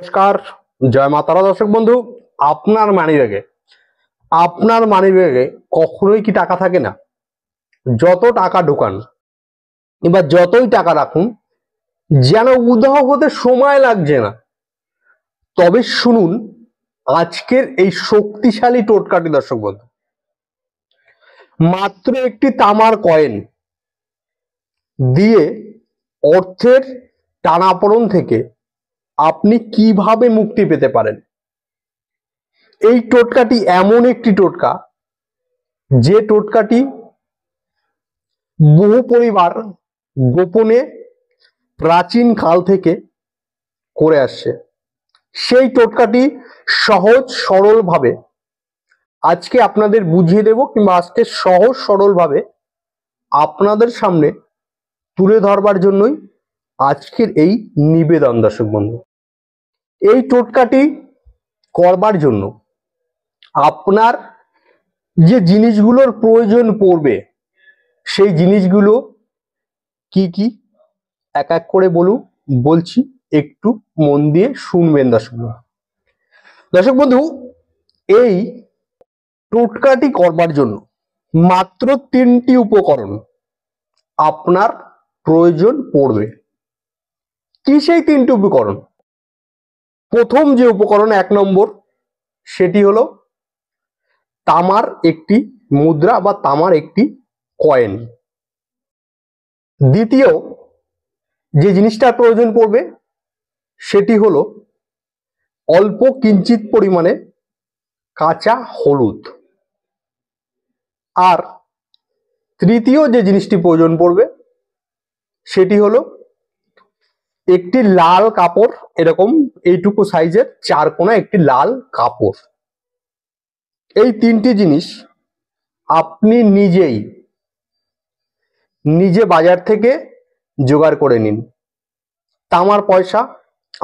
নমস্কার, জয় মা তারা। দর্শক বন্ধু, আপনার মানি ব্যাগে কখনোই কি টাকা থাকে না? যত টাকা ঢোকান এবার যতই টাকা রাখুন, যেন উধাও হতে সময় লাগছে না। তবে শুনুন আজকের এই শক্তিশালী টোটকাটি। দর্শক বন্ধু, মাত্র একটি তামার কয়েন দিয়ে অর্থের টানাপোড়েন থেকে আপনি কিভাবে মুক্তি পেতে পারেন। এই টোটকাটি এমন একটি টোটকা, যে টোটকাটি বহু পরিবার গোপনে প্রাচীন কাল থেকে করে আসছে। সেই টোটকাটি সহজ সরল ভাবে আজকে আপনাদের বুঝিয়ে দেব, কিংবা আজকে সহজ সরল ভাবে আপনাদের সামনে তুলে ধরবার জন্যই আজকের এই নিবেদন। দর্শক বন্ধু, এই টোটকাটি করবার জন্য আপনার যে জিনিসগুলোর প্রয়োজন পড়বে, সেই জিনিসগুলো কি কি এক এক করে বলছি, একটু মন দিয়ে শুনবেন। দর্শক বন্ধু, এই টোটকাটি করবার জন্য মাত্র 3টি উপকরণ আপনার প্রয়োজন পড়বে। কি সেই 3টি উপকরণ? প্রথম যে উপকরণ, 1 নম্বর, সেটি হলো তামার একটি মুদ্রা বা তামার একটি কয়েন। দ্বিতীয় যে জিনিসটার প্রয়োজন পড়বে সেটি হলো অল্প কিঞ্চিত পরিমাণে কাঁচা হলুদ। আর তৃতীয় যে জিনিসটি প্রয়োজন পড়বে সেটি হলো একটি লাল কাপড়, এরকম এইটুকু সাইজের 4 কোণা একটি লাল কাপড়। এই 3টি জিনিস আপনি নিজে বাজার থেকে জোগাড় করে নিন। তামার পয়সা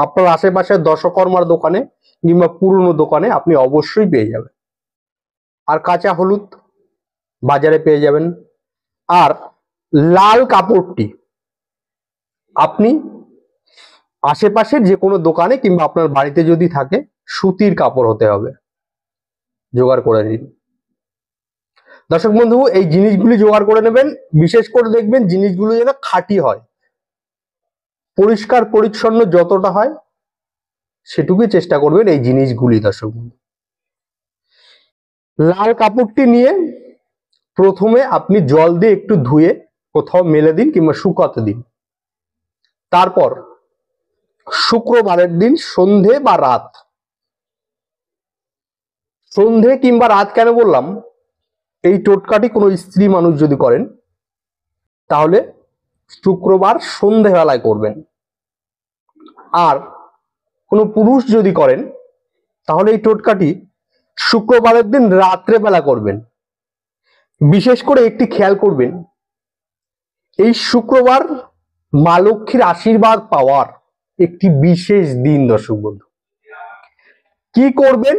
আপনার আশেপাশের দশকর্মার দোকানে কিংবা পুরনো দোকানে আপনি অবশ্যই পেয়ে যাবেন। আর কাঁচা হলুদ বাজারে পেয়ে যাবেন। আর লাল কাপড়টি আপনি আশেপাশের যে কোনো দোকানে কিংবা আপনার বাড়িতে যদি থাকে, সুতির কাপড় হতে হবে, জোগাড় করে নিন। দর্শক বন্ধু, এই জিনিসগুলি জোগাড় করে নেবেন। বিশেষ করে দেখবেন জিনিসগুলো যেন খাঁটি হয়, পরিষ্কার পরিচ্ছন্ন যতটা হয় সেটুকুই চেষ্টা করবেন এই জিনিসগুলি। দর্শক বন্ধু, লাল কাপড়টি নিয়ে প্রথমে আপনি জল দিয়ে একটু ধুয়ে কোথাও মেলে দিন কিংবা শুকাতে দিন। তারপর শুক্রবারের দিন সন্ধে বা রাত, সন্ধে কিংবা রাত কেন বললাম, এই টোটকাটি কোনো স্ত্রী মানুষ যদি করেন তাহলে শুক্রবার সন্ধেবেলায় করবেন। আর কোনো পুরুষ যদি করেন তাহলে এই টোটকাটি শুক্রবারের দিন রাত্রেবেলা করবেন। বিশেষ করে একটি খেয়াল করবেন, এই শুক্রবার মা লক্ষ্মীর আশীর্বাদ পাওয়ার একটি বিশেষ দিন। দর্শক বন্ধু, কি করবেন?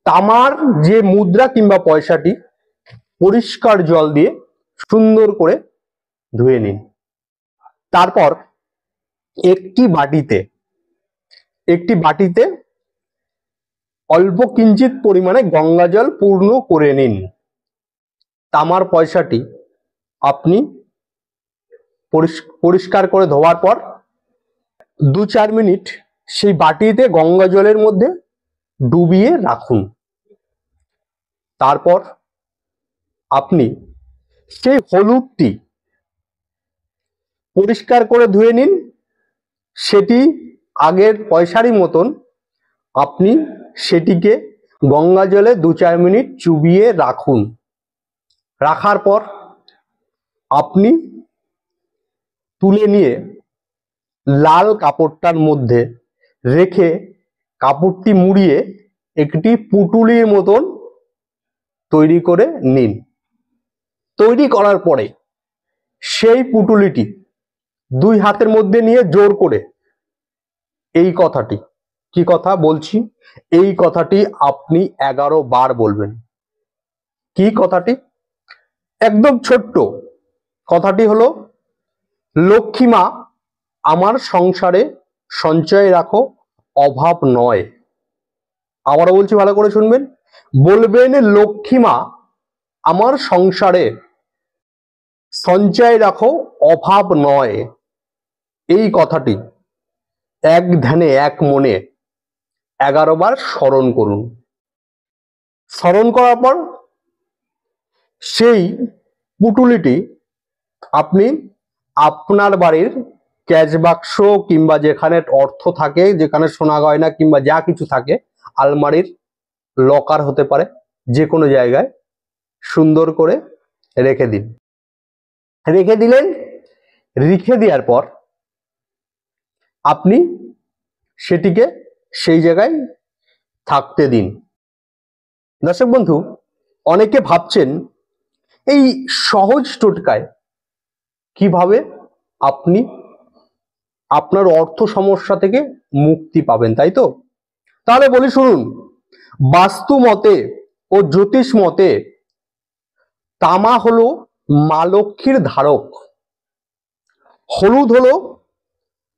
তামার যে মুদ্রা কিংবা পয়সাটি পরিষ্কার জল দিয়ে সুন্দর করে ধুয়ে নিন। তারপর একটি বাটিতে অল্প কিঞ্চিত পরিমাণে গঙ্গা জল পূর্ণ করে নিন। তামার পয়সাটি আপনি পরিষ্কার করে ধোয়ার পর 2-4 মিনিট সেই বাটিতে গঙ্গা জলের মধ্যে ডুবিয়ে রাখুন। তারপর আপনি সেই হলুদটি পরিষ্কার করে ধুয়ে নিন। সেটি আগের পয়সারই মতন আপনি সেটিকে গঙ্গা জলে 2-4 মিনিট চুবিয়ে রাখুন। রাখার পর আপনি তুলে নিয়ে লাল কাপড়টার মধ্যে রেখে কাপড়টি মুড়িয়ে একটি পুটুলির মতন তৈরি করে নিন। তৈরি করার পরে সেই পুটুলিটি 2 হাতের মধ্যে নিয়ে জোর করে এই কথাটি, কি কথা বলছি, এই কথাটি আপনি 11 বার বলবেন। কি কথাটি? একদম ছোট্ট কথাটি হলো, লক্ষ্মী মা আমার সংসারে সঞ্চয় রাখো, অভাব নয়। আবারও বলছি, ভালো করে শুনবেন। বলবেন লক্ষ্মীমা আমার সংসারে, সঞ্চয় রাখো, অভাব নয়। এই কথাটি এক ধ্যানে এক মনে 11 বার স্মরণ করুন। স্মরণ করার পর সেই পুটুলিটি আপনি আপনার বাড়ির ক্যাশ বাক্স কিংবা যেখানে অর্থ থাকে, যেখানে সোনা গয়না কিংবা যা কিছু থাকে, আলমারির লকার হতে পারে, যে কোনো জায়গায় সুন্দর করে রেখে দিন। রেখে দিলেন। রেখে দেওয়ার পর আপনি সেটিকে সেই জায়গায় থাকতে দিন। দর্শক বন্ধু, অনেকে ভাবছেন এই সহজ টোটকায় কিভাবে আপনি আপনার অর্থ সমস্যা থেকে মুক্তি পাবেন, তাই তো? তাহলে বলি শুনুন। বাস্তু মতে ও জ্যোতিষ মতে তামা হলো মা লক্ষ্মীর ধারক, হলুদ হলো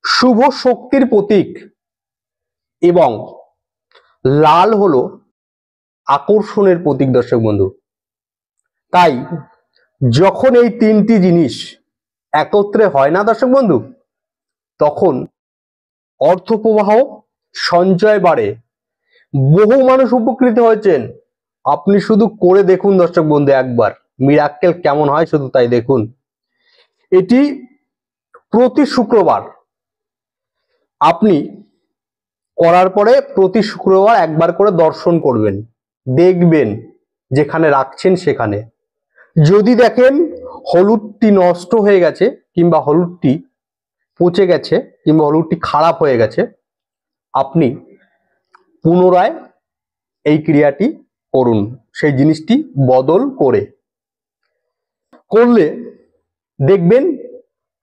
শুভ শক্তির প্রতীক এবং লাল হলো আকর্ষণের প্রতীক। দর্শক বন্ধু, তাই যখন এই তিনটি জিনিস একত্রে হয় না দর্শক বন্ধু, তখন অর্থ প্রবাহ, সঞ্চয় বাড়ে। বহু মানুষ উপকৃত হয়েছেন। আপনি শুধু করে দেখুন দর্শক বন্ধু, একবার মিরাক্কেল কেমন হয় শুধু তাই দেখুন। এটি প্রতি শুক্রবার আপনি করার পরে প্রতি শুক্রবার একবার করে দর্শন করবেন, দেখবেন যেখানে রাখছেন সেখানে। যদি দেখেন হলুদটি নষ্ট হয়ে গেছে কিংবা হলুদটি পচে গেছে কিংবা হলুদটি খারাপ হয়ে গেছে, আপনি পুনরায় এই ক্রিয়াটি করুন, সেই জিনিসটি বদল করলে দেখবেন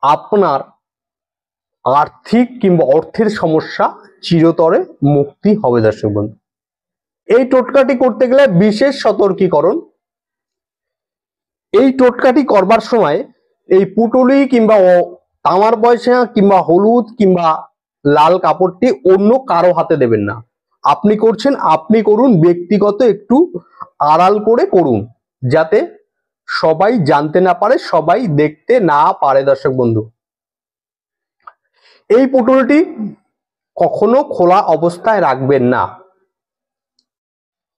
আপনার আর্থিক কিংবা অর্থের সমস্যা চিরতরে মুক্তি হবে। দর্শক বন্ধু, এই টোটকাটি করতে গেলে বিশেষ সতর্কীকরণ। এই টোটকাটি করবার সময় এই পুটুলি কিংবা তামার পয়সা কিংবা হলুদ কিংবা লাল কাপড়টি অন্য কারো হাতে দেবেন না। আপনি করছেন, আপনি করুন, ব্যক্তিগত একটু আড়াল করে করুন, যাতে সবাই জানতে না পারে, সবাই দেখতে না পারে। দর্শক বন্ধু, এই পুটুলিটি কখনো খোলা অবস্থায় রাখবেন না।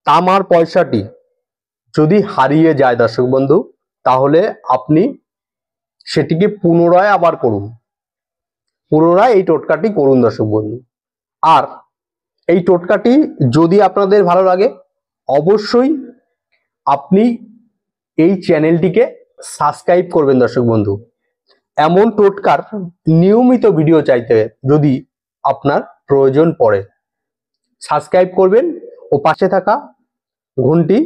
তামার পয়সাটি যদি হারিয়ে যায় দর্শক বন্ধু, তাহলে আপনি সেটিকে পুনরায় আবার করুন, পুনরায় এই টোটকাটি করুন দর্শক বন্ধু। আর এই টোটকাটি যদি আপনাদের ভালো লাগে, অবশ্যই আপনি এই চ্যানেলটিকে সাবস্ক্রাইব করবেন দর্শক বন্ধু। এমন টোটকার নিয়মিত ভিডিও চাইতে যদি আপনার প্রয়োজন পড়ে, সাবস্ক্রাইব করবেন ও পাশে থাকা ঘন্টি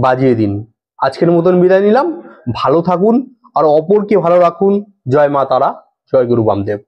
বাজিয়ে দিন। আজকের মতন বিদায় নিলাম। ভালো থাকুন আর অপরকে ভালো রাখুন। জয় মা তারা, জয় গুরু বামদেব।